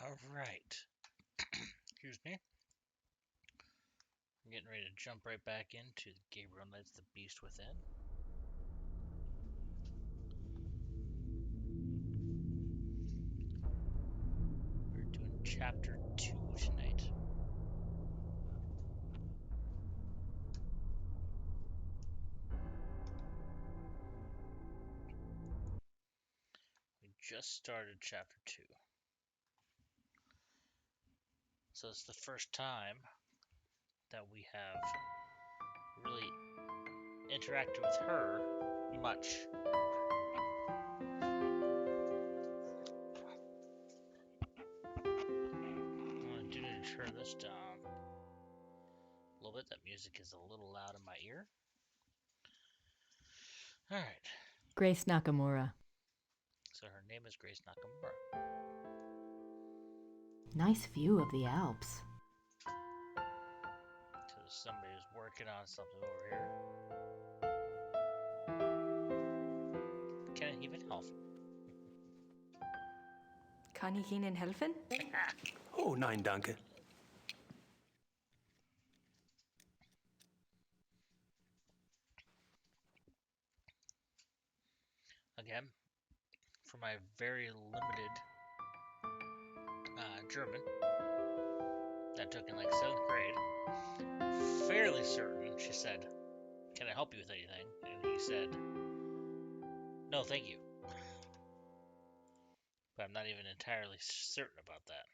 All right. Excuse me. I'm getting ready to jump right back into Gabriel Knights the Beast Within. We're doing chapter 2 tonight. We just started chapter 2. So it's the first time that we have really interacted with her much. I do need to turn this down a little bit. That music is a little loud in my ear. Alright. Grace Nakamura. So her name is Grace Nakamura. Nice view of the Alps. So somebody's working on something over here. Can I even help? Kann ich Ihnen helfen? Oh, nein, danke. Again, for my very limited German that I took in like 7th grade, fairly certain she said, "Can I help you with anything?" And he said, "No, thank you." But I'm not even entirely certain about that.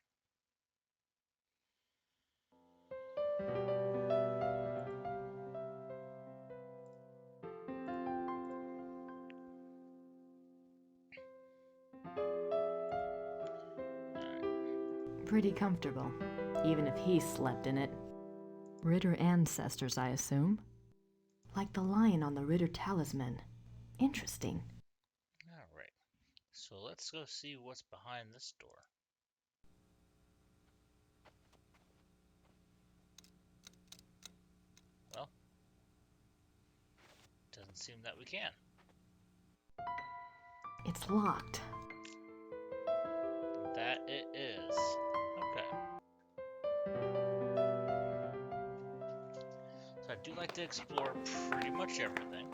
Pretty comfortable, even if he slept in it. Ritter ancestors, I assume. Like the lion on the Ritter talisman. Interesting. Alright, so let's go see what's behind this door. Well, doesn't seem that we can. It's locked. That it is. Okay. So I do like to explore pretty much everything.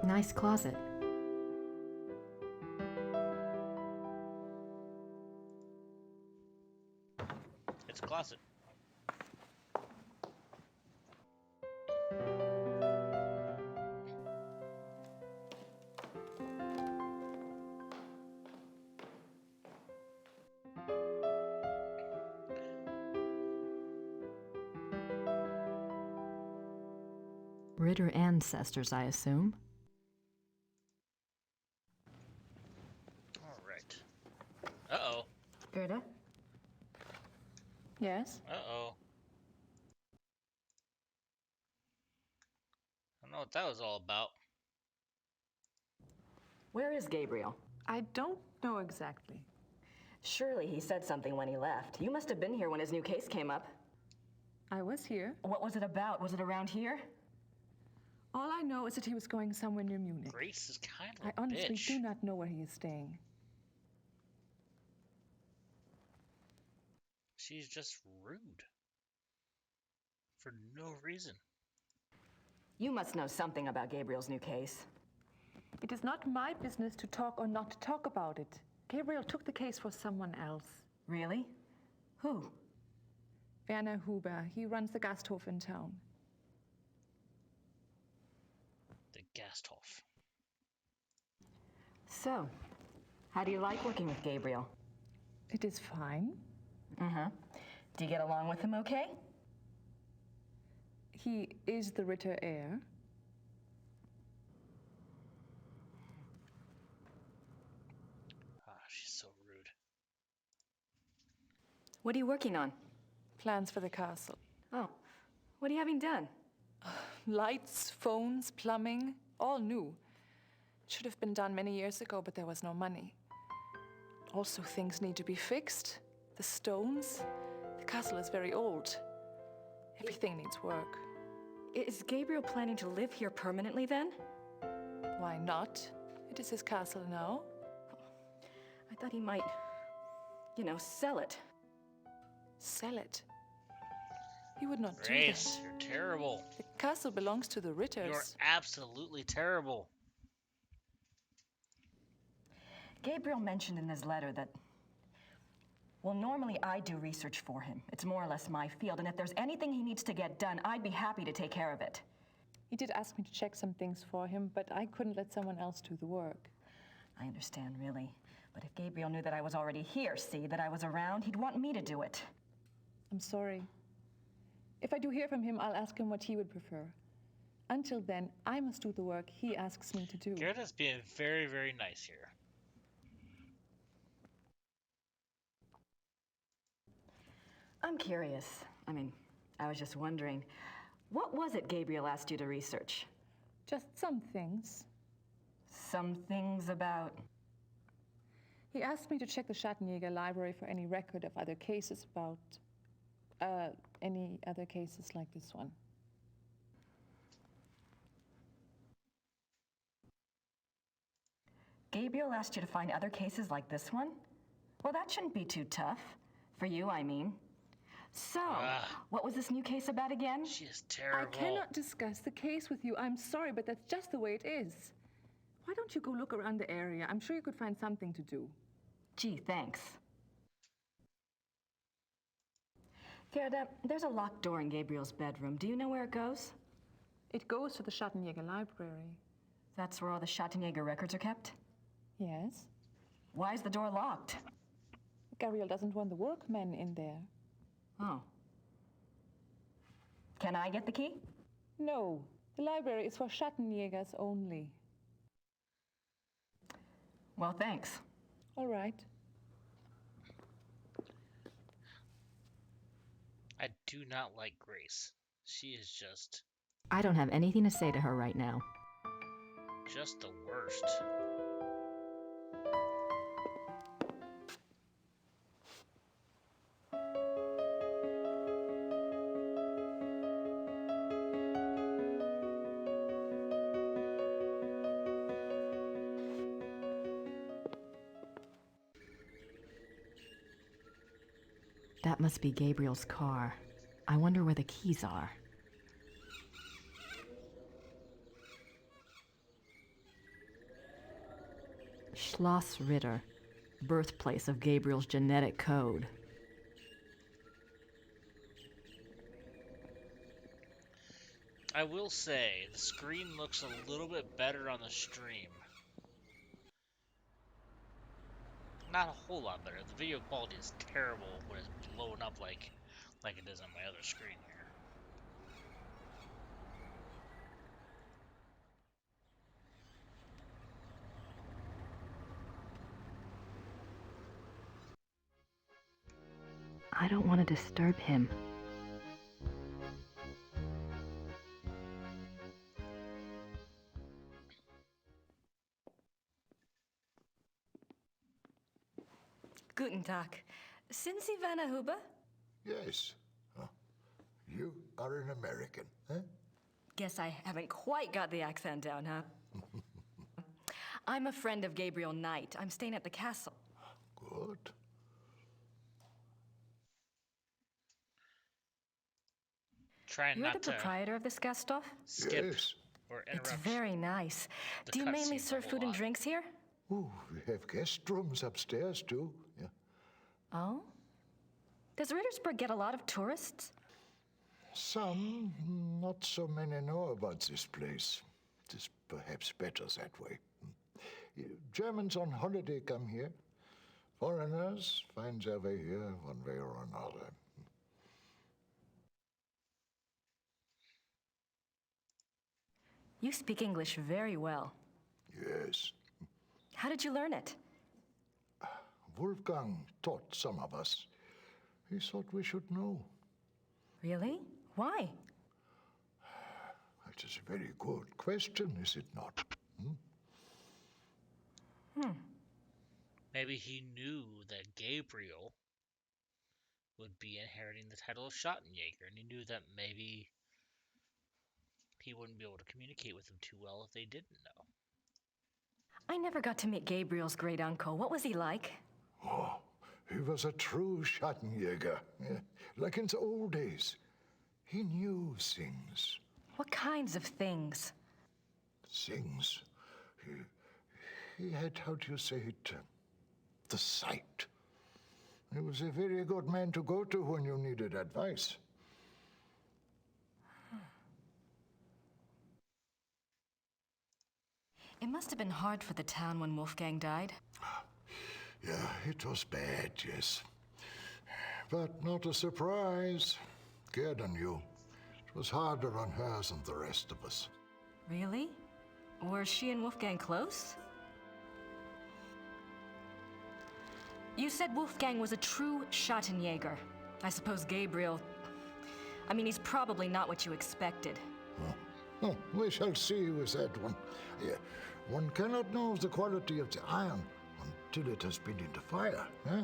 Nice closet. It's a closet. Ritter ancestors, I assume. Alright. Uh-oh. Gerda? Yes? Uh-oh. I don't know what that was all about. Where is Gabriel? I don't know exactly. Surely he said something when he left. You must have been here when his new case came up. I was here. What was it about? Was it around here? All I know is that he was going somewhere near Munich. Grace is kind of I a honestly bitch. do not know where he is staying. She's just rude. For no reason. You must know something about Gabriel's new case. It is not my business to talk or not to talk about it. Gabriel took the case for someone else. Really? Who? Werner Huber. He runs the Gasthof in town. The Gasthof. So, how do you like working with Gabriel? It is fine. Mm-hmm. Do you get along with him okay? He is the Ritter heir. Ah, she's so rude. What are you working on? Plans for the castle. Oh, what are you having done? Lights, phones, plumbing, all new. Should have been done many years ago, but there was no money. Also, things need to be fixed. The stones. The castle is very old. Everything needs work. Is Gabriel planning to live here permanently then? Why not? It is his castle now. I thought he might, sell it. Sell it. He would not Grace, do that. you're terrible. The castle belongs to the Ritters. You're absolutely terrible. Gabriel mentioned in his letter that, well, normally I do research for him. It's more or less my field, and if there's anything he needs to get done, I'd be happy to take care of it. He did ask me to check some things for him, but I couldn't let someone else do the work. I understand, really. But if Gabriel knew that I was already here, that I was around, he'd want me to do it. I'm sorry. If I do hear from him, I'll ask him what he would prefer. Until then, I must do the work he asks me to do. Gerda's being very, very nice here. I'm curious. I was just wondering, what was it Gabriel asked you to research? Just some things. Some things about... He asked me to check the Schattenjäger library for any record of other cases about... any other cases like this one. Gabriel asked you to find other cases like this one? Well, that shouldn't be too tough. For you, I mean. So, what was this new case about again? She is terrible. I cannot discuss the case with you. I'm sorry, but that's just the way it is. Why don't you go look around the area? I'm sure you could find something to do. Gee, thanks. Gerda, there's a locked door in Gabriel's bedroom. Do you know where it goes? It goes to the Schattenjäger library. That's where all the Schattenjäger records are kept? Yes. Why is the door locked? Gabriel doesn't want the workmen in there. Oh. Can I get the key? No. The library is for Schattenjägers only. Well, thanks. All right. I do not like Grace. She is just I don't have anything to say to her right now. the worst. That must be Gabriel's car. I wonder where the keys are. Schloss Ritter, birthplace of Gabriel's genetic code. I will say, the screen looks a little bit better on the stream. Not a whole lot better. The video quality is terrible when it's blowing up like it is on my other screen here. I don't want to disturb him. Guten Tag. Sind Sie Werner Huber? Yes. You are an American, huh? Guess I haven't quite got the accent down, huh? I'm a friend of Gabriel Knight. I'm staying at the castle. Good. Trying You're the not to proprietor of this Gasthof? skip Yes. or It's interrupt. very nice. the Do you mainly cutscenes a serve whole food and lot. drinks here? Ooh, we have guest rooms upstairs, too. Yeah. Oh? Does Rittersburg get a lot of tourists? Some, not so many know about this place. It is perhaps better that way. Germans on holiday come here. Foreigners find their way here one way or another. You speak English very well. Yes. How did you learn it? Wolfgang taught some of us. He thought we should know. Really? Why? It is a very good question, is it not? Maybe he knew that Gabriel would be inheriting the title of Schattenjäger, and he knew that maybe he wouldn't be able to communicate with them too well if they didn't know. I never got to meet Gabriel's great uncle. What was he like? Oh, he was a true Schattenjäger, like in the old days. He knew things. What kinds of things? Things. He had, how do you say it, the sight. He was a very good man to go to when you needed advice. It must have been hard for the town when Wolfgang died. Yeah, it was bad, yes. But not a surprise. Gerda knew. It was harder on her than the rest of us. Really? Were she and Wolfgang close? You said Wolfgang was a true Schattenjäger. I suppose Gabriel... I mean, he's probably not what you expected. Oh, we shall see with that one. Yeah, one cannot know the quality of the iron until it has been in the fire. Huh?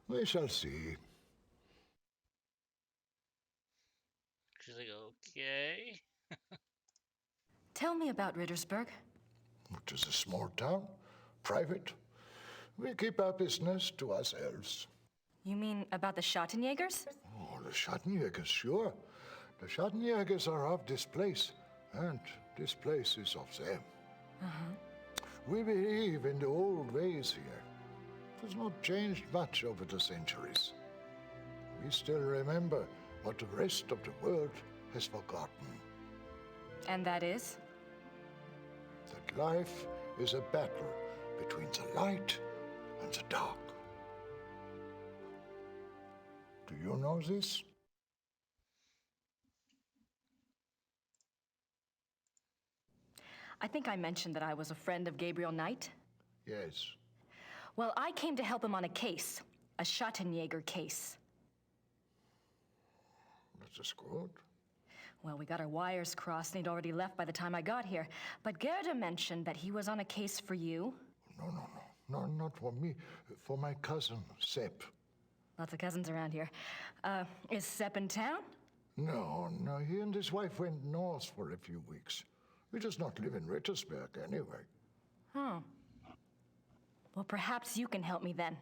We shall see. She's like, okay. Tell me about Rittersburg. It is a small town, private. We keep our business to ourselves. You mean about the Schattenjägers? Oh, the Schattenjägers, sure. The Schattenjägers are of this place, and this place is of them. We believe in the old ways here. It has not changed much over the centuries. We still remember what the rest of the world has forgotten. And that is? That life is a battle between the light and the dark. Do you know this? I think I mentioned that I was a friend of Gabriel Knight. Yes. Well, I came to help him on a case. A Schattenjäger case. That is good. Well, we got our wires crossed and he'd already left by the time I got here. But Gerda mentioned that he was on a case for you. No, not for me. For my cousin, Sepp. Lots of cousins around here. Is Sepp in town? No, he and his wife went north for a few weeks. He does not live in Rittersburg anyway. Oh. Well, perhaps you can help me then.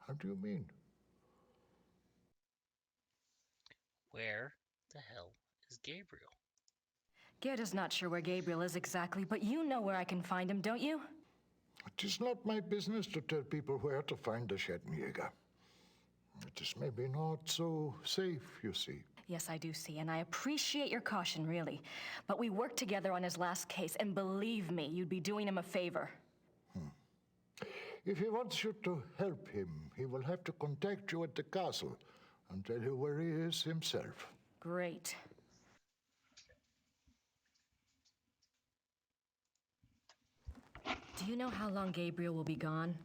How do you mean? Where the hell is Gabriel? Gerda's not sure where Gabriel is exactly, but you know where I can find him, don't you? It is not my business to tell people where to find a Schattenjäger. It is maybe not so safe, you see. Yes, I do see, and I appreciate your caution, really. But we worked together on his last case, and believe me, you'd be doing him a favor. If he wants you to help him, he will have to contact you at the castle and tell you where he is himself. Great. Do you know how long Gabriel will be gone?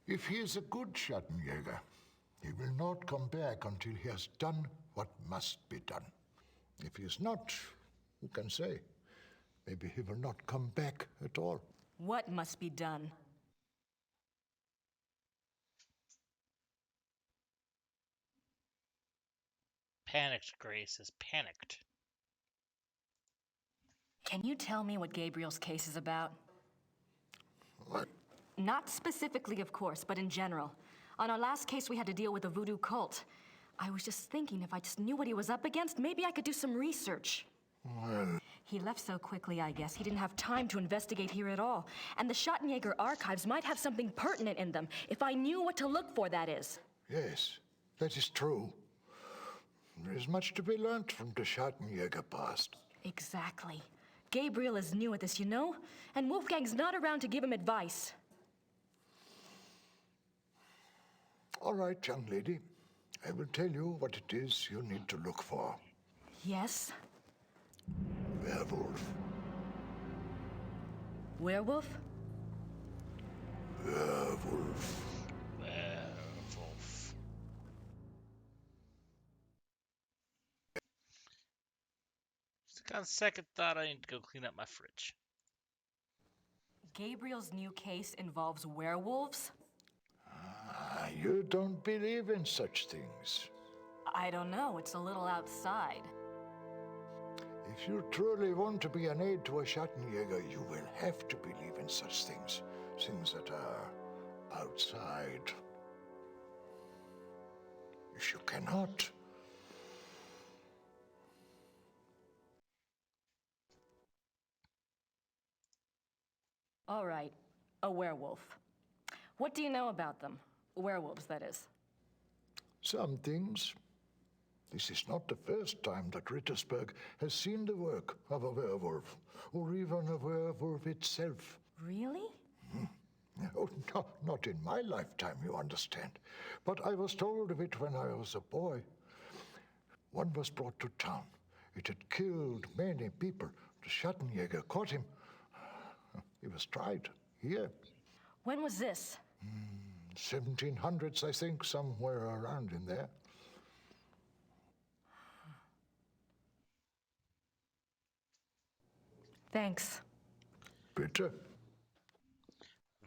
If he is a good Schattenjäger, he will not come back until he has done what must be done. If he is not, who can say? Maybe he will not come back at all. What must be done? Panicked Grace is panicked. Can you tell me what Gabriel's case is about? What? Not specifically, of course, but in general. On our last case, we had to deal with a voodoo cult. I was just thinking if I just knew what he was up against, maybe I could do some research. Well, He left so quickly, I guess. He didn't have time to investigate here at all. And the Schattenjäger archives might have something pertinent in them, if I knew what to look for, that is. yes, that is true. There is much to be learned from the Schattenjäger past. Exactly. Gabriel is new at this, you know? And Wolfgang's not around to give him advice. All right, young lady. I will tell you what it is you need to look for. Yes? Werewolf. Werewolf? Werewolf. Werewolf. Just on second thought, I need to go clean up my fridge. Gabriel's new case involves werewolves? You don't believe in such things. I don't know. It's a little outside. If you truly want to be an aid to a Schattenjäger, you will have to believe in such things. Things that are outside. If you cannot, All right, a werewolf. What do you know about them? Werewolves, that is. some things. This is not the first time that Rittersberg has seen the work of a werewolf, or even a werewolf itself. Really? Oh, no, not in my lifetime, you understand. But I was told of it when I was a boy. One was brought to town. It had killed many people. The Schattenjäger caught him. He was tried here. When was this? 1700s, I think, somewhere around in there. Thanks. Bitte.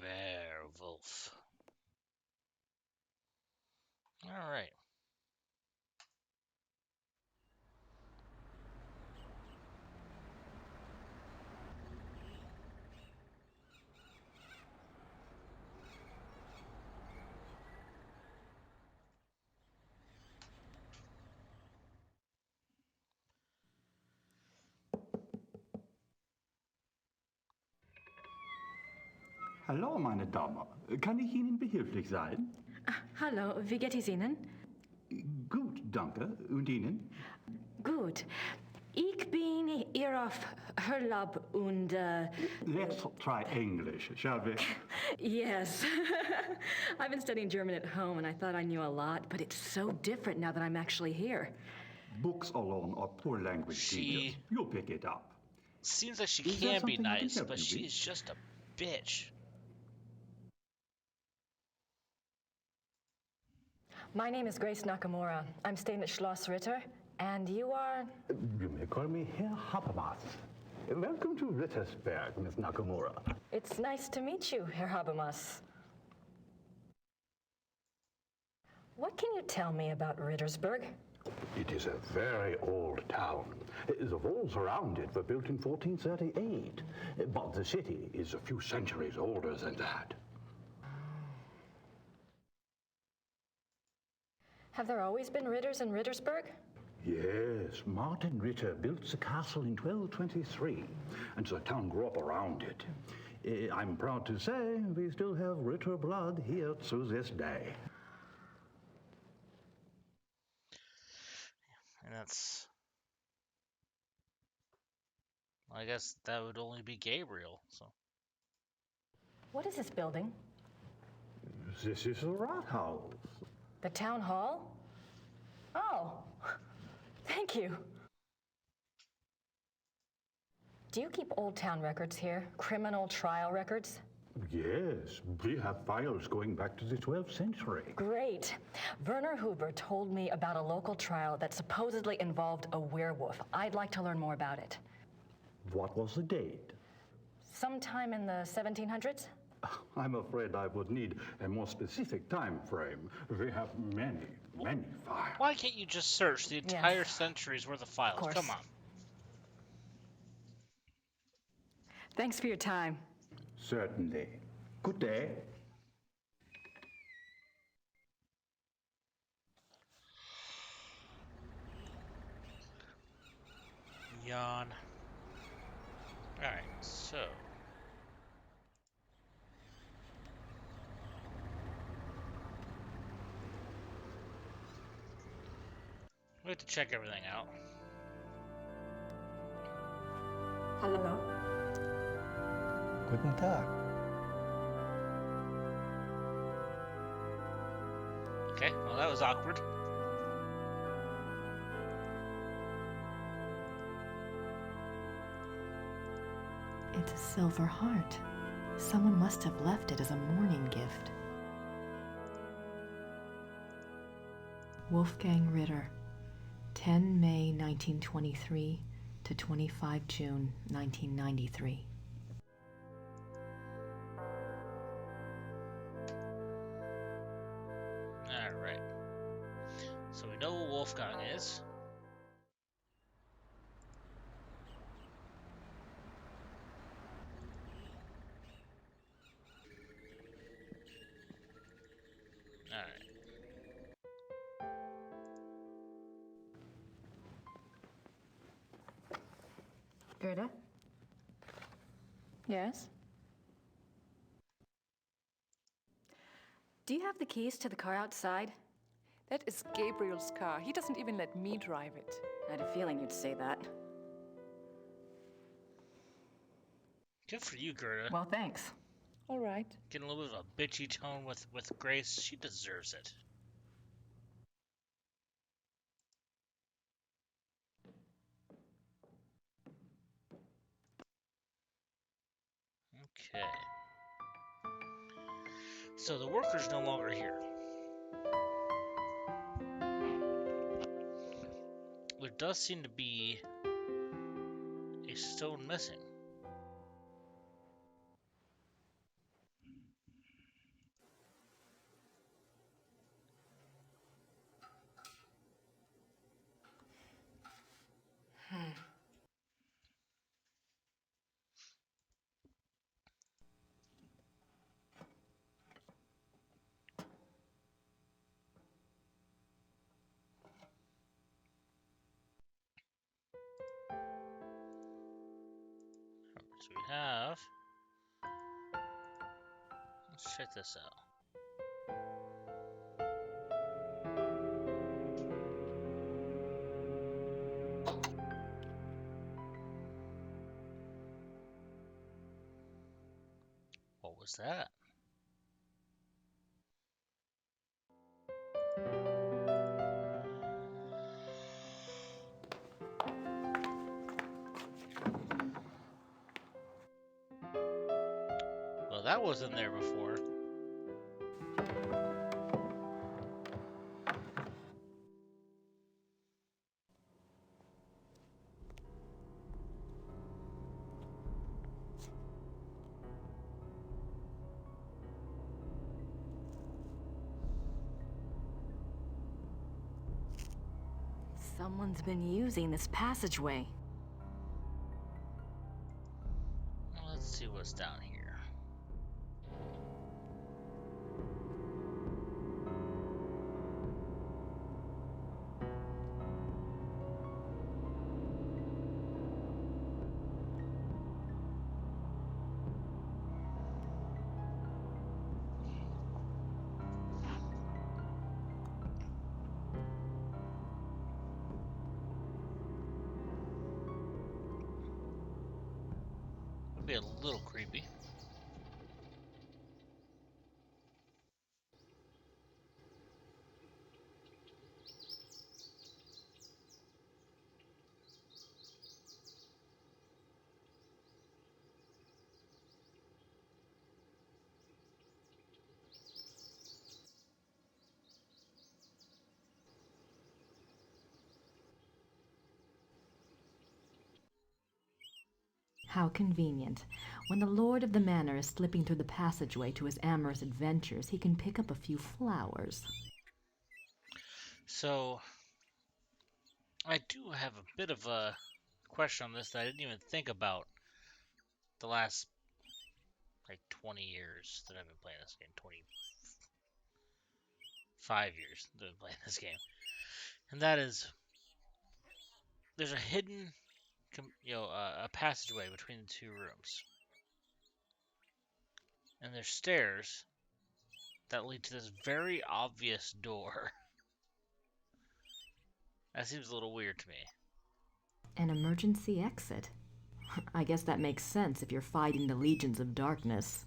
Werewolf. All right. Hallo, meine Dame. Kann ich Ihnen behilflich sein? Hallo, wie geht es Ihnen? Gut, danke. Und Ihnen? Gut. Ich bin hier auf Urlaub und, Let's try English, shall we? Yes. I've been studying German at home and I thought I knew a lot, but it's so different now that I'm actually here. Books alone are poor language teachers. You'll pick it up. Seems like she Is there can be something I can nice, help but you with? she's just a bitch. My name is Grace Nakamura. I'm staying at Schloss Ritter, and you are... You may call me Herr Habermas. Welcome to Rittersberg, Miss Nakamura. It's nice to meet you, Herr Habermas. What can you tell me about Rittersberg? It is a very old town. The walls around it were built in 1438, but the city is a few centuries older than that. Have there always been Ritters in Rittersberg? Yes, Martin Ritter built the castle in 1223, and the town grew up around it. I'm proud to say we still have Ritter blood here to this day. And that's... I guess that would only be Gabriel, so... What is this building? This is the Rathaus. The town hall? Oh, thank you. Do you keep old town records here? Criminal trial records? Yes, we have files going back to the 12th century. Great. Werner Huber told me about a local trial that supposedly involved a werewolf. I'd like to learn more about it. What was the date? Sometime in the 1700s? I'm afraid I would need a more specific time frame. We have many files. Why can't you just search the entire century's worth of files? Of course. Come on. Thanks for your time. Certainly. Good day. Yawn. Alright, so... we have to check everything out. Hello. Guten Tag. Okay, well that was awkward. It's a silver heart. Someone must have left it as a mourning gift. Wolfgang Ritter, 10 May 1923 to 25 June 1993. Alright. So we know who Wolfgang is. Gerda? Yes? Do you have the keys to the car outside? That is Gabriel's car. He doesn't even let me drive it. I had a feeling you'd say that. Good for you, Gerda. Well, thanks. All right. Getting a little bit of a bitchy tone with Grace. She deserves it. Okay. So the worker's no longer here. There does seem to be a stone missing. So we have. Let's check this out. What was that? Well, that wasn't there before. Someone's been using this passageway. Let's see what's down here. Would be a little creepy. How convenient. When the lord of the manor is slipping through the passageway to his amorous adventures, he can pick up a few flowers. So, I do have a bit of a question on this that I didn't even think about the last, like, 20 years that I've been playing this game. 25 years that I've been playing this game. And that is, there's a hidden, a passageway between the two rooms. And there's stairs that lead to this very obvious door. That seems a little weird to me. An emergency exit. I guess that makes sense if you're fighting the legions of darkness.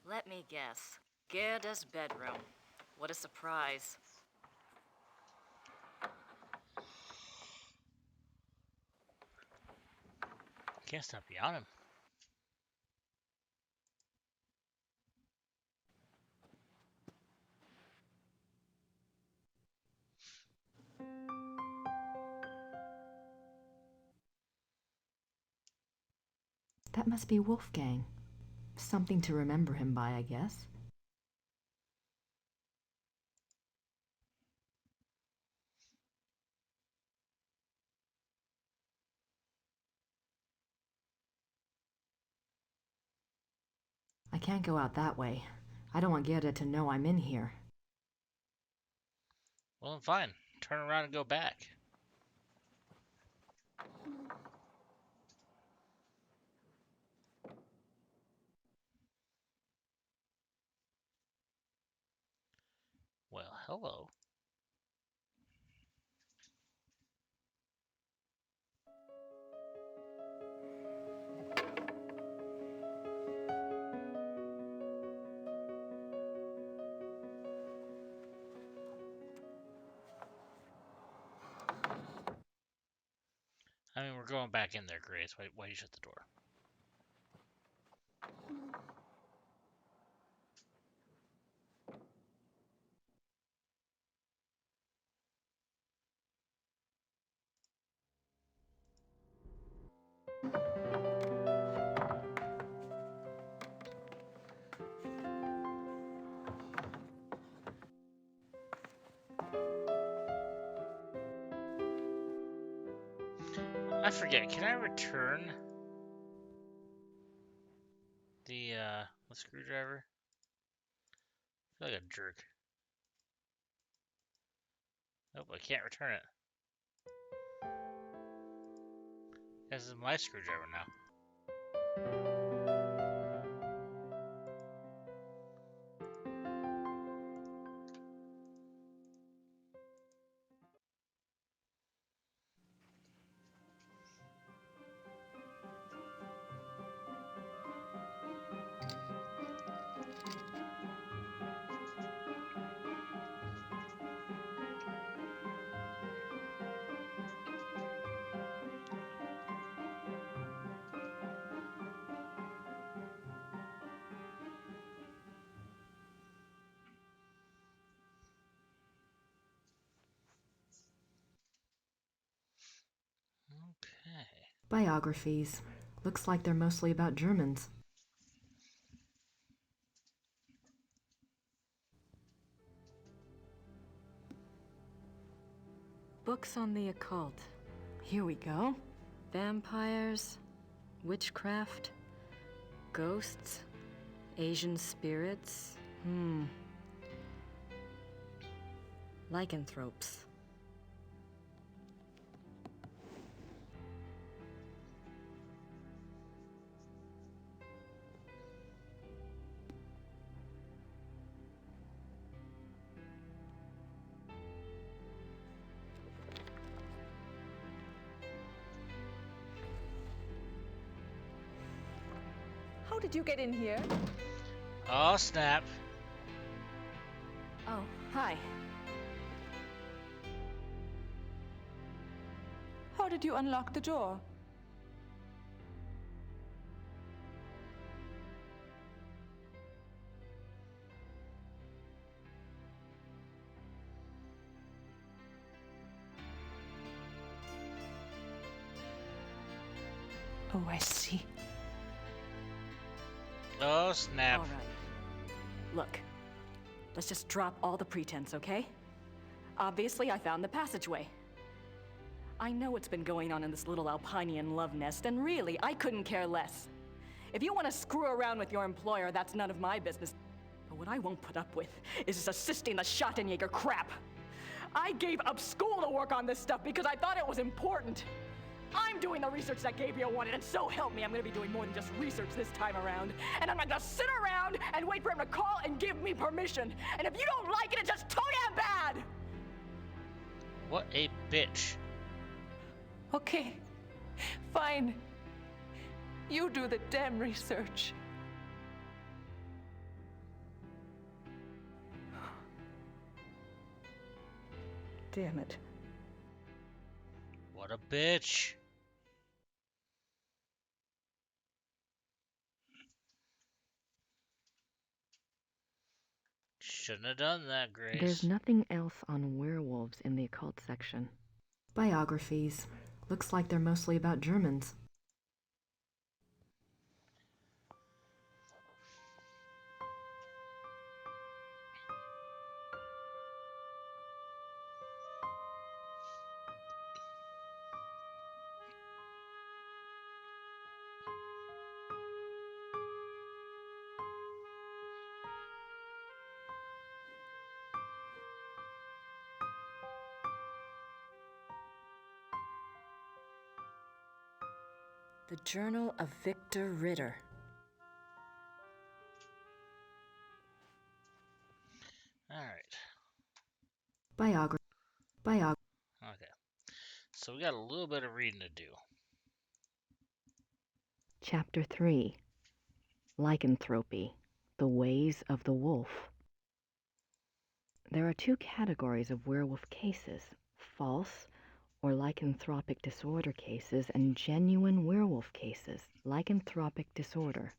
Let me guess. Gerda's bedroom. What a surprise. Can't stop beyond him. That must be Wolfgang. Something to remember him by, I guess. can't go out that way. I don't want Gerda to know I'm in here. Well, then fine. Turn around and go back. Well, hello. I mean, we're going back in there, Grace. Why do you shut the door? I forget. Can I return the screwdriver? I feel like a jerk. Nope, I can't return it. This is my screwdriver now. Okay. Biographies. Looks like they're mostly about Germans. Books on the occult. Here we go. Vampires, witchcraft, ghosts, Asian spirits. Lycanthropes. How did you get in here? Oh, snap. Oh, hi. How did you unlock the door? Oh, I see. Oh, snap. All right. Look, let's just drop all the pretense, okay? Obviously, I found the passageway. I know what's been going on in this little Alpinian love nest, and really, I couldn't care less. If you want to screw around with your employer, that's none of my business. But what I won't put up with is this assisting the Schottenjäger crap. I gave up school to work on this stuff because I thought it was important. I'm doing the research that Gabriel wanted, and so help me, I'm gonna be doing more than just research this time around. And I'm not gonna sit around and wait for him to call and give me permission. And if you don't like it, it's just too damn bad! What a bitch. Okay, fine. You do the damn research. Damn it. What a bitch. Shouldn't have done that, Grace. There's nothing else on werewolves in the occult section. Biographies. Looks like they're mostly about Germans. The Journal of Victor Ritter. Alright. Biography. Okay. So we got a little bit of reading to do. Chapter 3. Lycanthropy. The Ways of the Wolf. There are two categories of werewolf cases: false or lycanthropic disorder cases and genuine werewolf cases. Lycanthropic disorder.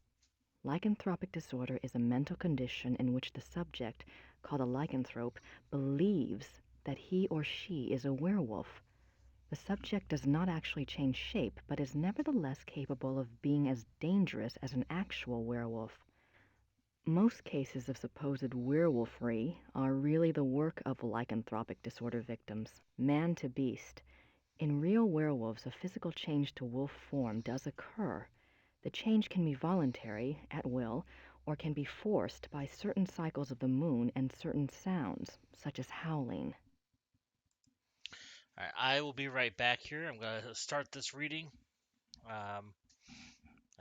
Lycanthropic disorder is a mental condition in which the subject, called a lycanthrope, believes that he or she is a werewolf. The subject does not actually change shape, but is nevertheless capable of being as dangerous as an actual werewolf. Most cases of supposed werewolfery are really the work of lycanthropic disorder victims, man to beast. In real werewolves, a physical change to wolf form does occur. The change can be voluntary, at will, or can be forced by certain cycles of the moon and certain sounds, such as howling. Alright, I will be right back here. I'm going to start this reading. I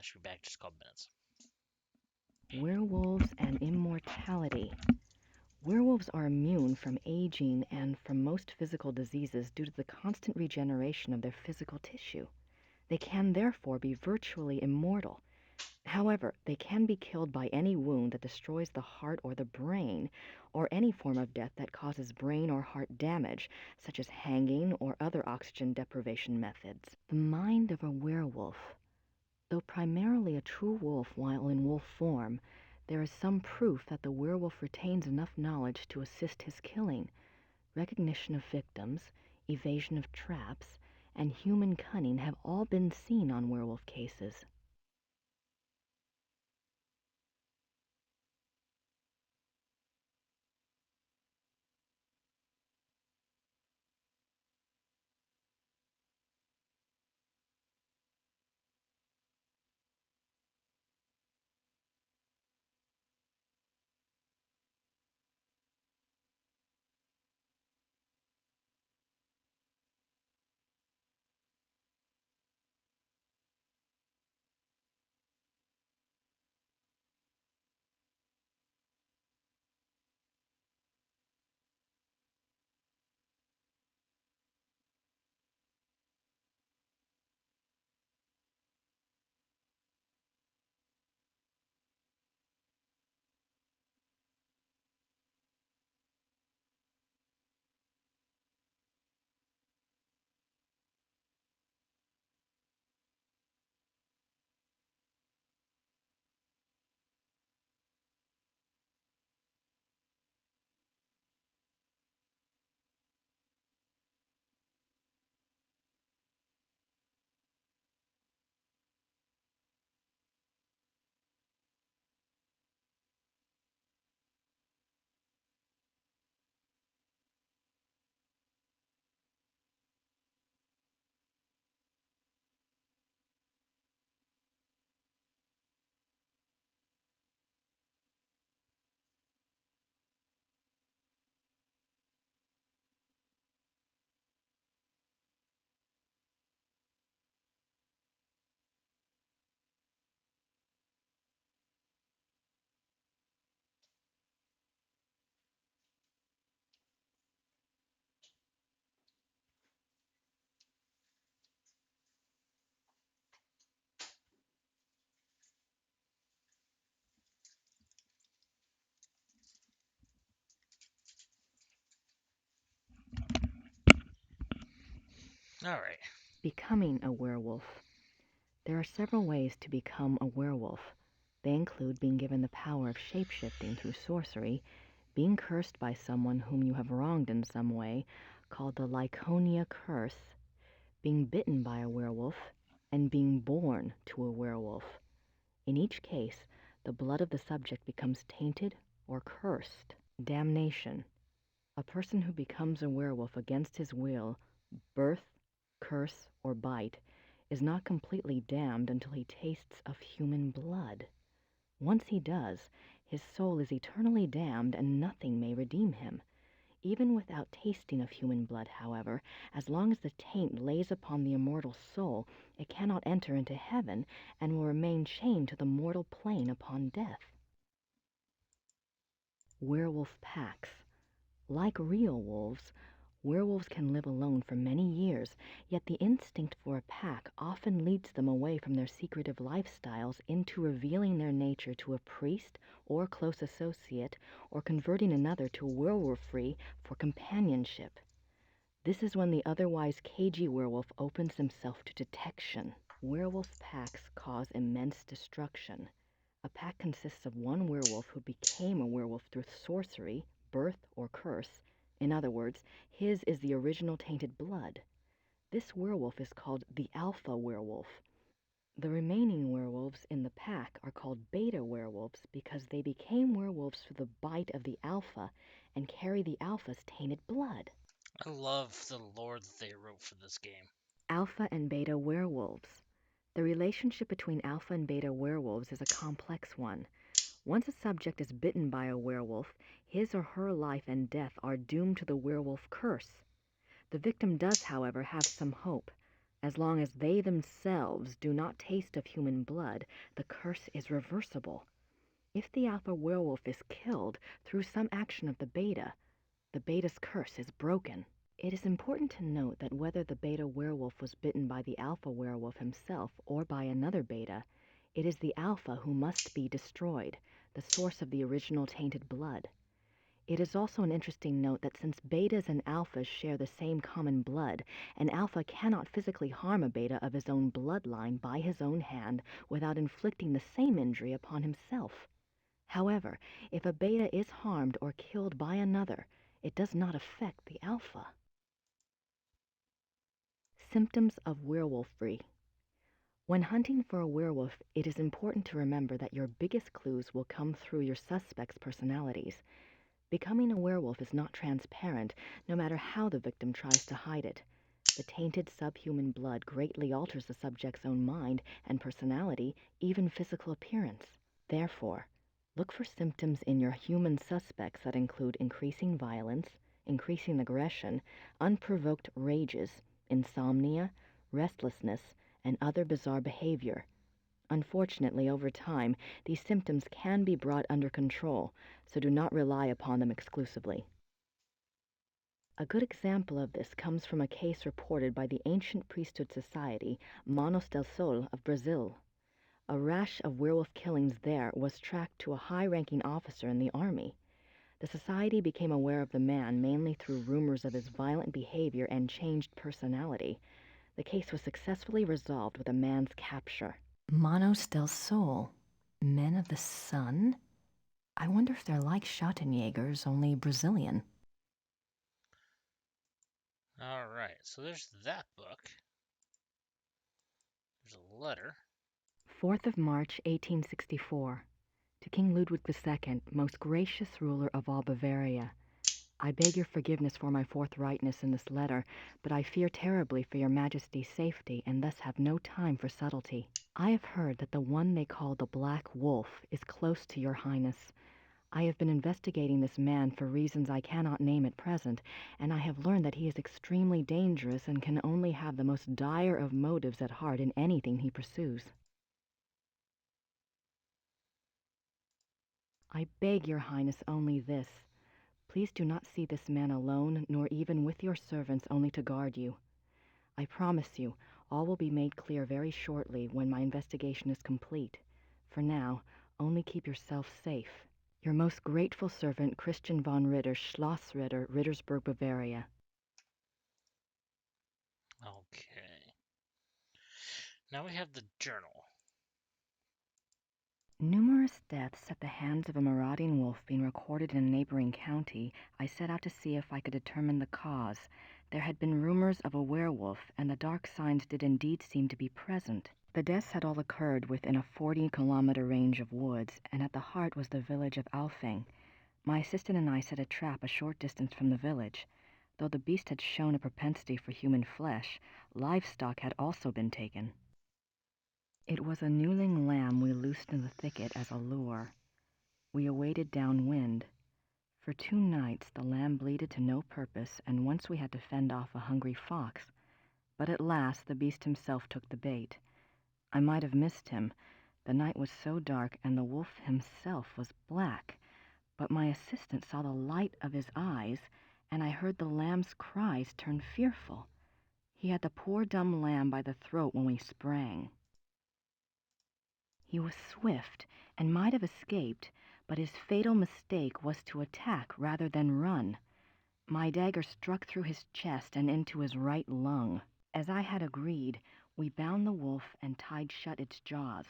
should be back in just a couple minutes. Werewolves and immortality. Werewolves are immune from aging and from most physical diseases due to the constant regeneration of their physical tissue. They can therefore be virtually immortal. However, they can be killed by any wound that destroys the heart or the brain, or any form of death that causes brain or heart damage, such as hanging or other oxygen deprivation methods. The mind of a werewolf. Though primarily a true wolf while in wolf form, there is some proof that the werewolf retains enough knowledge to assist his killing. Recognition of victims, evasion of traps, and human cunning have all been seen on werewolf cases. Alright. Becoming a werewolf. There are several ways to become a werewolf. They include being given the power of shape-shifting through sorcery, being cursed by someone whom you have wronged in some way, called the Lyconia curse, being bitten by a werewolf, and being born to a werewolf. In each case, the blood of the subject becomes tainted or cursed. Damnation. A person who becomes a werewolf against his will, birth, curse, or bite, is not completely damned until he tastes of human blood. Once he does, his soul is eternally damned and nothing may redeem him. Even without tasting of human blood, however, as long as the taint lays upon the immortal soul, it cannot enter into heaven and will remain chained to the mortal plane upon death. Werewolf packs. Like real wolves, werewolves can live alone for many years, yet the instinct for a pack often leads them away from their secretive lifestyles into revealing their nature to a priest or close associate, or converting another to werewolfery for companionship. This is when the otherwise cagey werewolf opens himself to detection. Werewolf packs cause immense destruction. A pack consists of one werewolf who became a werewolf through sorcery, birth, or curse. In other words, his is the original tainted blood. This werewolf is called the alpha werewolf. The remaining werewolves in the pack are called beta werewolves because they became werewolves through the bite of the alpha and carry the alpha's tainted blood. I love the lore that they wrote for this game. Alpha and beta werewolves. The relationship between alpha and beta werewolves is a complex one. Once a subject is bitten by a werewolf, his or her life and death are doomed to the werewolf curse. The victim does, however, have some hope. As long as they themselves do not taste of human blood, the curse is reversible. If the alpha werewolf is killed through some action of the beta's curse is broken. It is important to note that whether the beta werewolf was bitten by the alpha werewolf himself or by another beta, it is the alpha who must be destroyed, the source of the original tainted blood. It is also an interesting note that since betas and alphas share the same common blood, an alpha cannot physically harm a beta of his own bloodline by his own hand without inflicting the same injury upon himself. However, if a beta is harmed or killed by another, it does not affect the alpha. Symptoms of werewolfery. When hunting for a werewolf, it is important to remember that your biggest clues will come through your suspects' personalities. Becoming a werewolf is not transparent, no matter how the victim tries to hide it. The tainted subhuman blood greatly alters the subject's own mind and personality, even physical appearance. Therefore, look for symptoms in your human suspects that include increasing violence, increasing aggression, unprovoked rages, insomnia, restlessness, and other bizarre behavior. Unfortunately, over time, these symptoms can be brought under control, so do not rely upon them exclusively. A good example of this comes from a case reported by the Ancient Priesthood Society, Manos del Sol of Brazil. A rash of werewolf killings there was tracked to a high-ranking officer in the army. The society became aware of the man mainly through rumors of his violent behavior and changed personality. The case was successfully resolved with a man's capture. Manos del Sol, men of the sun? I wonder if they're like Schottenjägers, only Brazilian. Alright, so there's that book. There's a letter. 4th of March, 1864. To King Ludwig II, most gracious ruler of all Bavaria. I beg your forgiveness for my forthrightness in this letter, but I fear terribly for your Majesty's safety and thus have no time for subtlety. I have heard that the one they call the Black Wolf is close to your Highness. I have been investigating this man for reasons I cannot name at present, and I have learned that he is extremely dangerous and can only have the most dire of motives at heart in anything he pursues. I beg your Highness only this. Please do not see this man alone, nor even with your servants only to guard you. I promise you, all will be made clear very shortly when my investigation is complete. For now, only keep yourself safe. Your most grateful servant, Christian von Ritter, Schloss Ritter, Rittersburg, Bavaria. Okay. Now we have the journal. Numerous deaths at the hands of a marauding wolf being recorded in a neighboring county, I set out to see if I could determine the cause. There had been rumors of a werewolf, and the dark signs did indeed seem to be present. The deaths had all occurred within a 40-kilometer range of woods, and at the heart was the village of Alfing. My assistant and I set a trap a short distance from the village. Though the beast had shown a propensity for human flesh, livestock had also been taken. It was a newling lamb we loosed in the thicket as a lure. We awaited downwind. For 2 nights the lamb bleated to no purpose, and once we had to fend off a hungry fox. But at last the beast himself took the bait. I might have missed him. The night was so dark, and the wolf himself was black. But my assistant saw the light of his eyes, and I heard the lamb's cries turn fearful. He had the poor dumb lamb by the throat when we sprang. He was swift and might have escaped, but his fatal mistake was to attack rather than run. My dagger struck through his chest and into his right lung. As I had agreed, we bound the wolf and tied shut its jaws.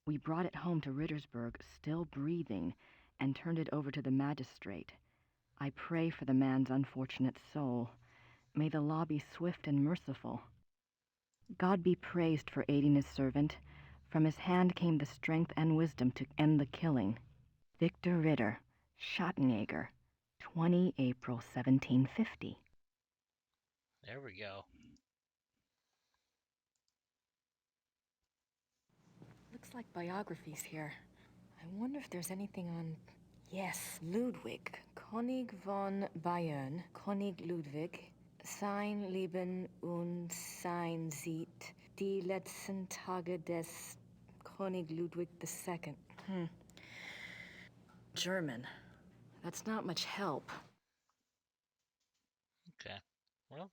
We brought it home to Rittersburg, still breathing, and turned it over to the magistrate. I pray for the man's unfortunate soul. May the law be swift and merciful. God be praised for aiding his servant. From his hand came the strength and wisdom to end the killing. Victor Ritter, Schottenjäger, 20 April 1750. There we go. Looks like biographies here. I wonder if there's anything on... Yes, Ludwig, König von Bayern, König Ludwig, sein Leben und sein Sieg, die letzten Tage des König Ludwig II. German. That's not much help. Okay. Well.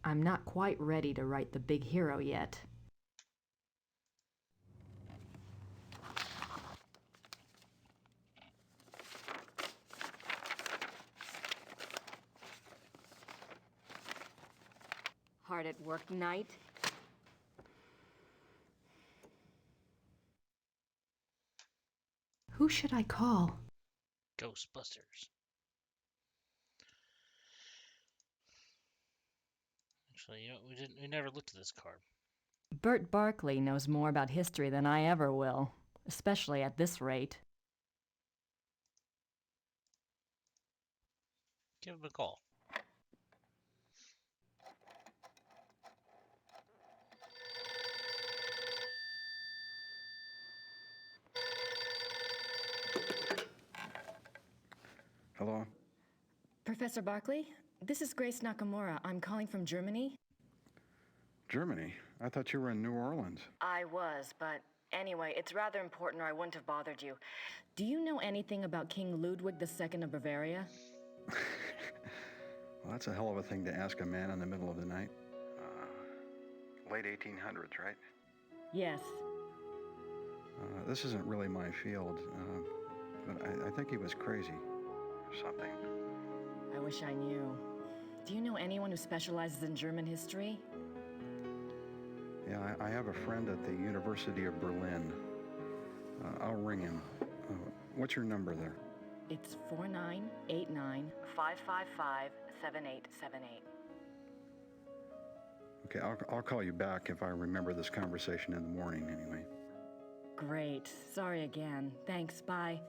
I'm not quite ready to write the big hero yet. Hard at work night? Who should I call? Ghostbusters. Actually, we never looked at this card. Bert Barkley knows more about history than I ever will, especially at this rate. Give him a call. Hello? Professor Barkley? This is Grace Nakamura. I'm calling from Germany. Germany? I thought you were in New Orleans. I was, but anyway, it's rather important or I wouldn't have bothered you. Do you know anything about King Ludwig II of Bavaria? Well, that's a hell of a thing to ask a man in the middle of the night. Late 1800s, right? Yes. This isn't really my field, but I think he was crazy or something. I wish I knew. Do you know anyone who specializes in German history? Yeah, I have a friend at the University of Berlin. I'll ring him. What's your number there? It's 4989 555 7878. Okay, I'll call you back if I remember this conversation in the morning anyway. Great. Sorry again. Thanks. Bye.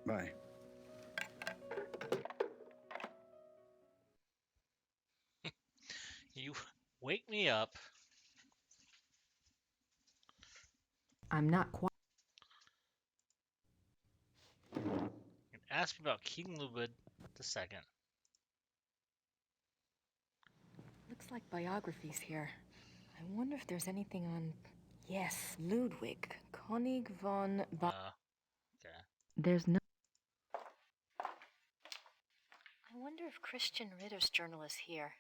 Bye. You wake me up. I'm not quite... And ask me about King Ludwig II. Looks like biographies here. I wonder if there's anything on... Yes, Ludwig, König von Bayern. Okay. There's no... I wonder if Christian Ritter's journal is here.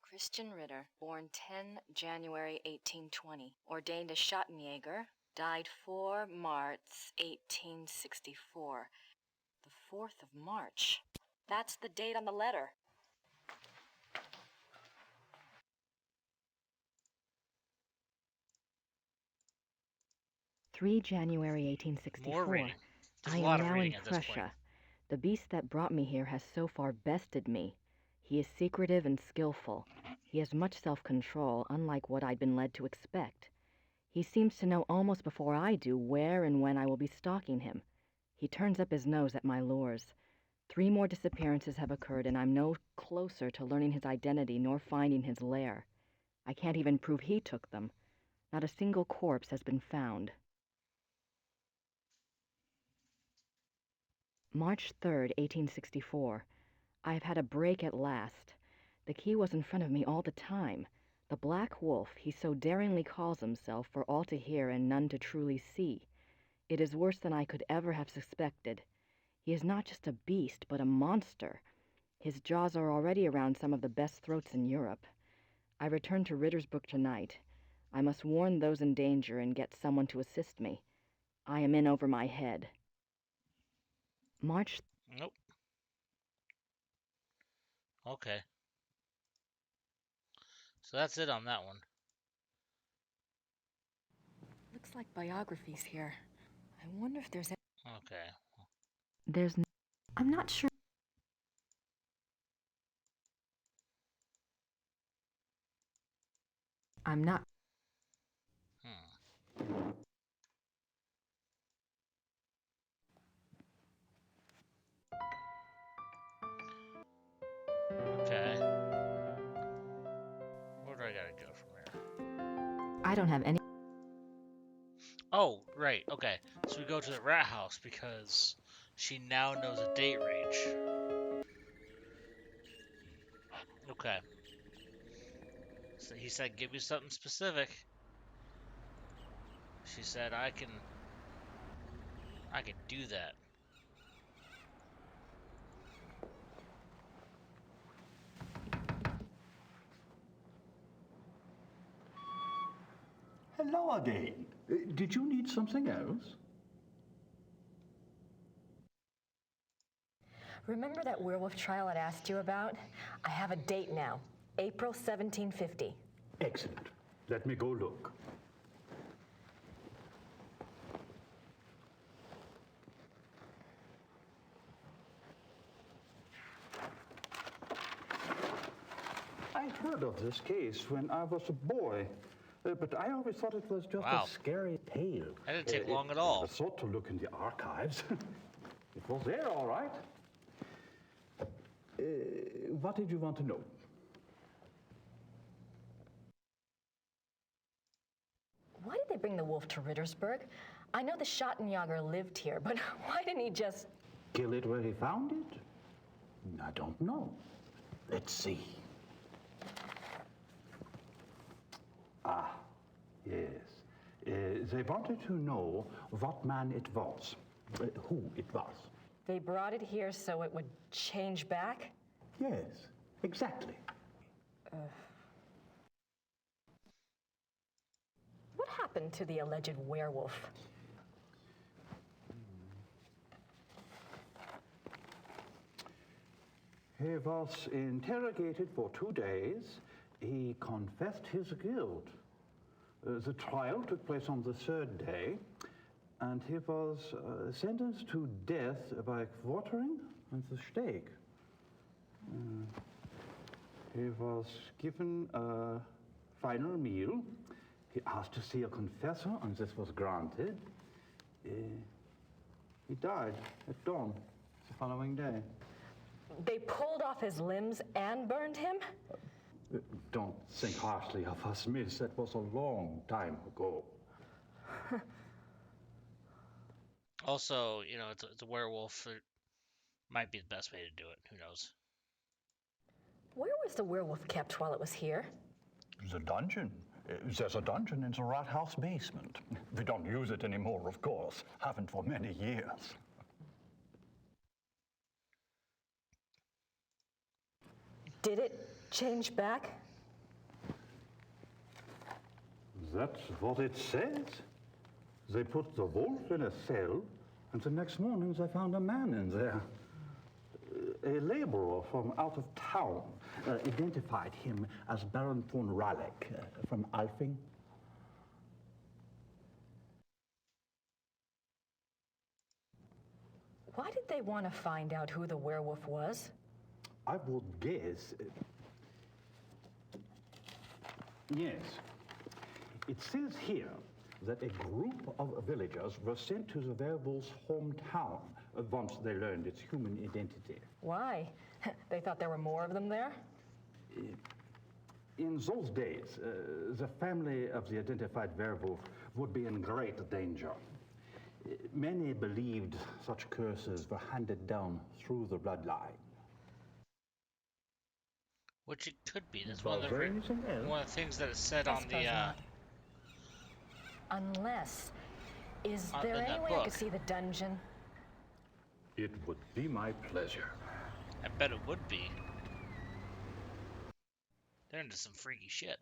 Christian Ritter, born 10 January 1820, ordained a Schottenjäger, died 4 March 1864. The 4th of March. That's the date on the letter. January 1864. More reading. There's I a am lot of now in reading at this point. Prussia. The beast that brought me here has so far bested me. He is secretive and skillful. He has much self-control, unlike what I'd been led to expect. He seems to know almost before I do where and when I will be stalking him. He turns up his nose at my lures. 3 more disappearances have occurred, and I'm no closer to learning his identity nor finding his lair. I can't even prove he took them. Not a single corpse has been found. March 3rd, 1864. I have had a break at last. The key was in front of me all the time. The Black Wolf, he so daringly calls himself, for all to hear and none to truly see. It is worse than I could ever have suspected. He is not just a beast, but a monster. His jaws are already around some of the best throats in Europe. I return to Rittersburg tonight. I must warn those in danger and get someone to assist me. I am in over my head. March... Nope. Okay. So that's it on that one. Looks like biographies here. I wonder if there's... Okay. There's... I'm not sure. I'm not... Okay. Where do I gotta go from here? I don't have any... Oh, right, okay. So we go to the rat house because she now knows a date range. Okay. So he said, give me something specific. She said, I can do that. Hello again. Did you need something else? Remember that werewolf trial I'd asked you about? I have a date now. April 1750. Excellent. Let me go look. I heard of this case when I was a boy, but I always thought it was just Wow. a scary tale. That didn't take long at all. I thought to look in the archives. It was there, all right. What did you want to know? Why did they bring the wolf to Rittersburg? I know the Schottenjäger lived here, but why didn't he just... Kill it where he found it? I don't know. Let's see. Ah, yes. They wanted to know what man it was, who it was. They brought it here so it would change back? Yes, exactly. What happened to the alleged werewolf? He was interrogated for 2 days. He confessed his guilt. The trial took place on the 3rd day, and he was sentenced to death by quartering and the stake. He was given a final meal. He asked to see a confessor, and this was granted. He died at dawn the following day. They pulled off his limbs and burned him? Don't think harshly of us, miss. That was a long time ago. Also, you know, it's a werewolf. It might be the best way to do it. Who knows? Where was the werewolf kept while it was here? The dungeon. There's a dungeon in the rat house basement. We don't use it anymore, of course. Haven't for many years. Did it change back? That's what it says. They put the wolf in a cell, and the next morning they found a man in there. A laborer from out of town identified him as Baron von Raleigh from Alfing. Why did they want to find out who the werewolf was? I would guess. Yes. It says here that a group of villagers were sent to the werewolf's hometown once they learned its human identity. Why? They thought there were more of them there? In those days, the family of the identified werewolf would be in great danger. Many believed such curses were handed down through the bloodline. Which it could be. That's Was there anything else? one of the things that is said I on the suppose not. Unless, is there in any that way I book. could see the dungeon? It would be my pleasure. I bet it would be. They're into some freaky shit.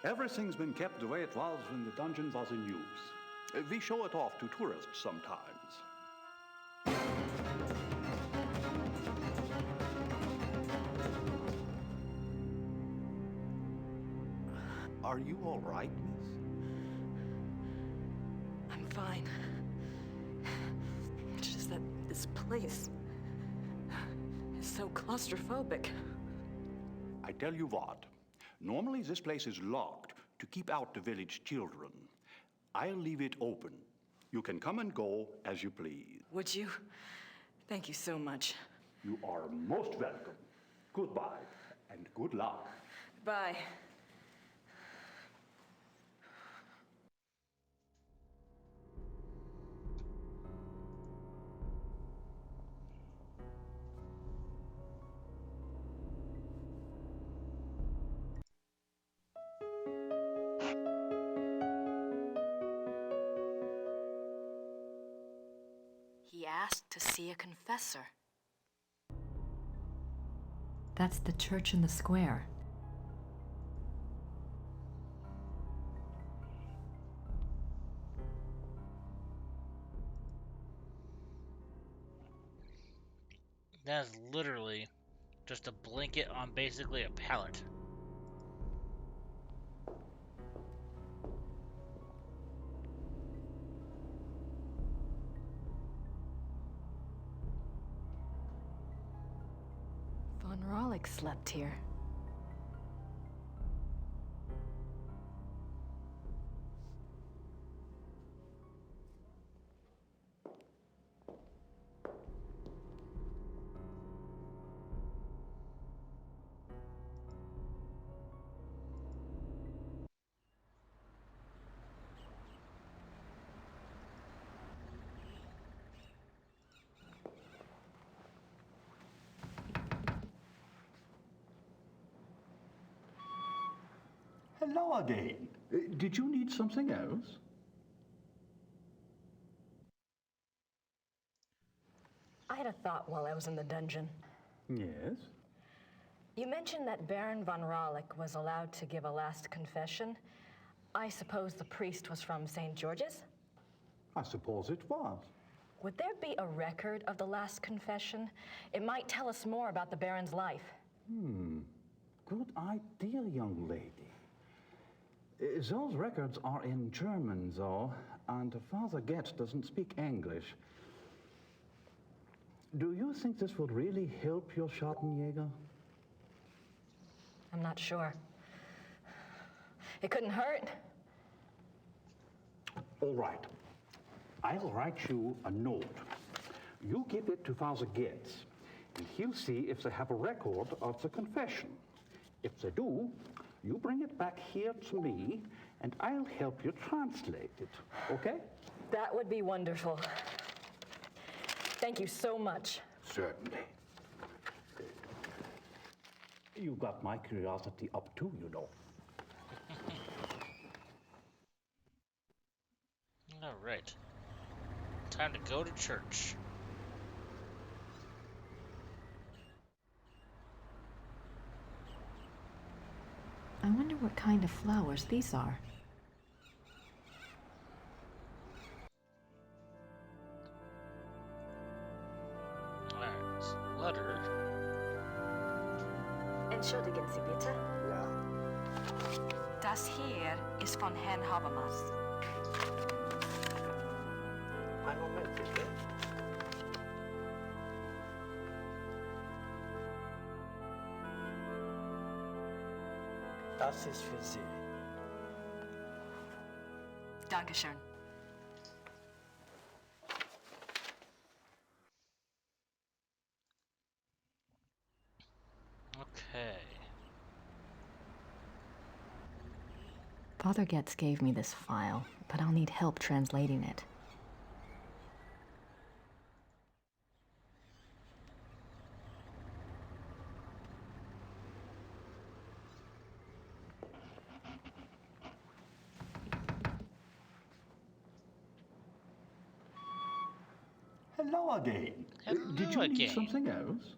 Everything's been kept the way it was when the dungeon was in use. We show it off to tourists sometimes. Are you all right, miss? I'm fine. It's just that this place is so claustrophobic. I tell you what, normally this place is locked to keep out the village children. I'll leave it open. You can come and go as you please. Would you? Thank you so much. You are most welcome. Goodbye and good luck. Bye. He asked to see a confessor. That's the church in the square. That is literally just a blanket on basically a pallet. Von Rollick slept here. Hello again. Did you need something else? I had a thought while I was in the dungeon. Yes. You mentioned that Baron von Rollick was allowed to give a last confession. I suppose the priest was from St. George's? I suppose it was. Would there be a record of the last confession? It might tell us more about the Baron's life. Good idea, young lady. Those records are in German, though, and Father Getz doesn't speak English. Do you think this would really help your Schattenjäger? I'm not sure. It couldn't hurt. All right. I'll write you a note. You give it to Father Getz, and he'll see if they have a record of the confession. If they do, you bring it back here to me, and I'll help you translate it, okay? That would be wonderful. Thank you so much. Certainly. You got my curiosity up too, you know. All right. Time to go to church. I wonder what kind of flowers these are. Alright, letter. Entschuldigen Sie bitte. Ja. Das hier ist von Herrn Habermas. Einen Moment, bitte. Das ist für Sie. Dankeschön. Okay. Father Getz gave me this file, but I'll need help translating it. Hello again. Hello Did you need again. something else?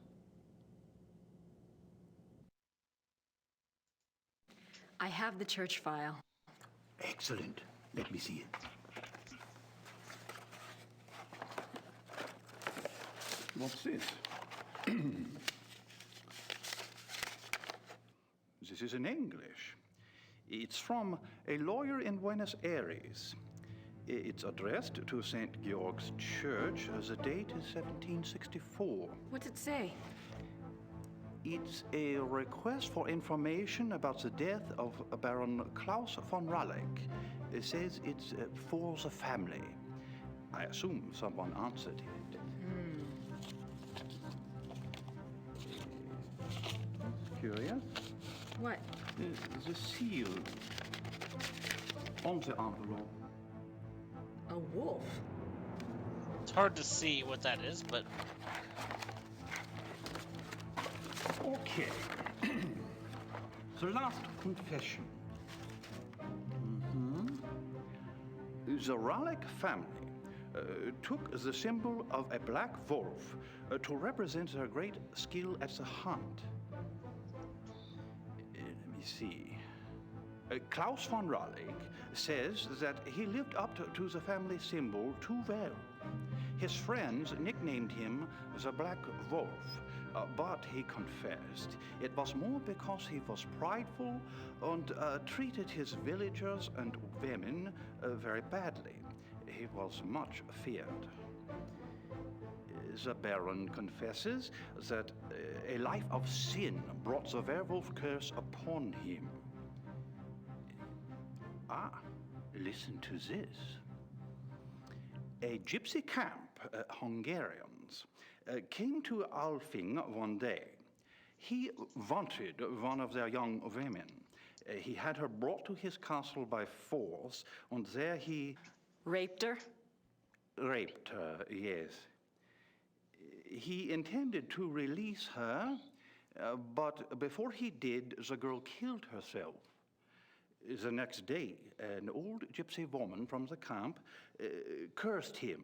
I have the church file. Excellent. Let me see it. What's this? This is in English. It's from a lawyer in Buenos Aires. It's addressed to St. Georg's Church. The date is 1764. What's it say? It's a request for information about the death of Baron Klaus von Raleigh. It says it's for the family. I assume someone answered it. Curious? What? The seal on the envelope. A wolf? It's hard to see what that is, but Okay. The last confession. The Raleigh family took the symbol of a black wolf to represent their great skill at the hunt. Let me see. Klaus von Raleigh says that he lived up to the family symbol too well. His friends nicknamed him the Black Wolf, but he confessed it was more because he was prideful and treated his villagers and women very badly. He was much feared. The Baron confesses that a life of sin brought the werewolf curse upon him. Listen to this. A gypsy camp, Hungarians, came to Alfing one day. He wanted one of their young women. He had her brought to his castle by force, and there he... Raped her? Raped her, yes. He intended to release her, but before he did, the girl killed herself. The next day, an old gypsy woman from the camp cursed him,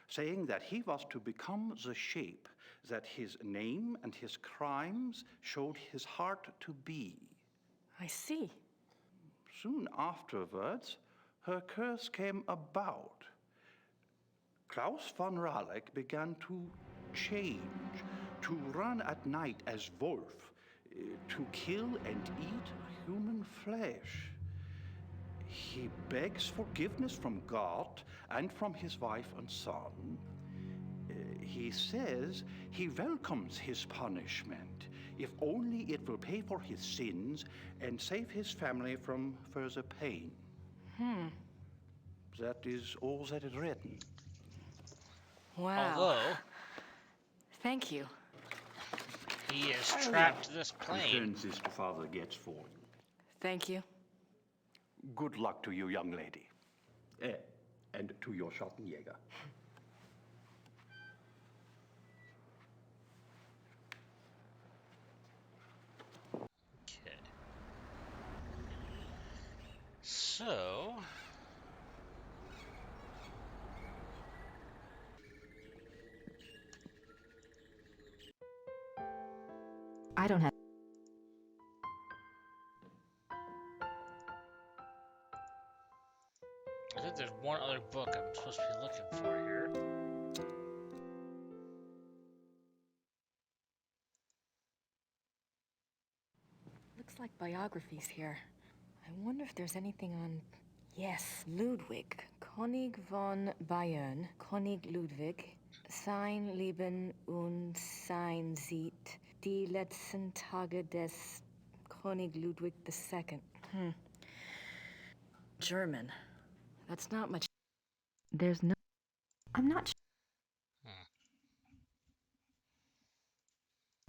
saying that he was to become the shape that his name and his crimes showed his heart to be. I see. Soon afterwards, her curse came about. Klaus von Raleigh began to change, to run at night as wolf, to kill and eat human flesh. He begs forgiveness from God and from his wife and son. He says he welcomes his punishment, if only it will pay for his sins and save his family from further pain. That is all that is written. Wow. although Thank you. he is trapped to this plane, Return this to Father Getz for you. Thank you. Good luck to you, young lady. And to your Schattenjäger. okay. So, I don't have... I think there's one other book I'm supposed to be looking for here. Looks like biographies here. I wonder if there's anything on... Yes, Ludwig. König von Bayern, König Ludwig, sein Leben und sein Sieg, die letzten Tage des König Ludwig II. German. That's not much. There's no... I'm not...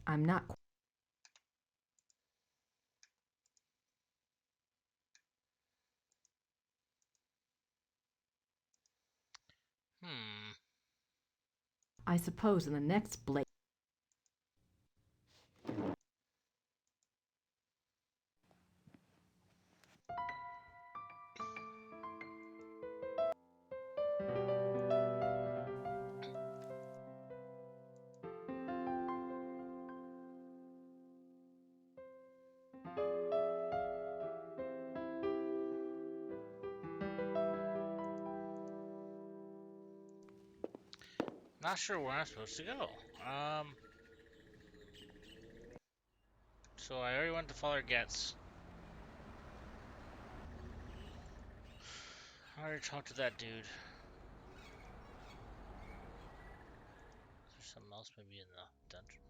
I'm not... I suppose in the next blade... Not sure where I'm supposed to go. So I already went to Father Getz. I already talked to that dude. Is there something else maybe in the dungeon?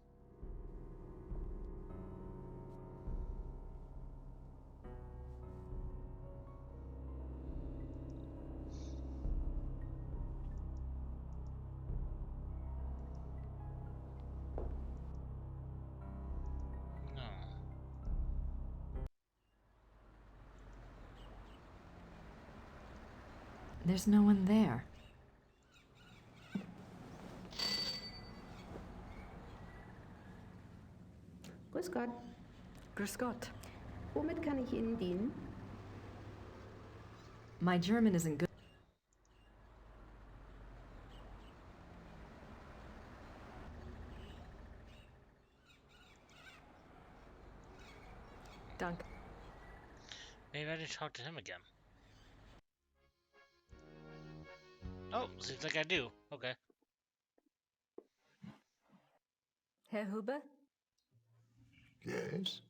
No. There's no one there. Grüß Gott. Grüß Gott. Womit kann ich Ihnen dienen? My German isn't good. Danke. Maybe I need to talk to him again. Oh, seems like I do. Okay. Herr Huber? Yes?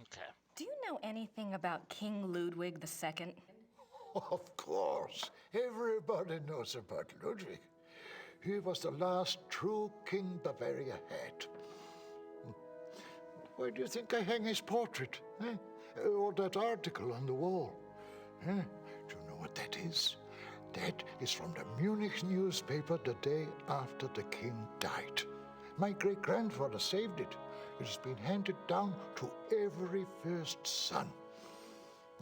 Okay. Do you know anything about King Ludwig II? Of course. Everybody knows about Ludwig. He was the last true king Bavaria had. Why do you think I hang his portrait? Eh? Or that article on the wall? Eh? Do you know what that is? That is from the Munich newspaper the day after the king died. My great-grandfather saved it. It has been handed down to every first son.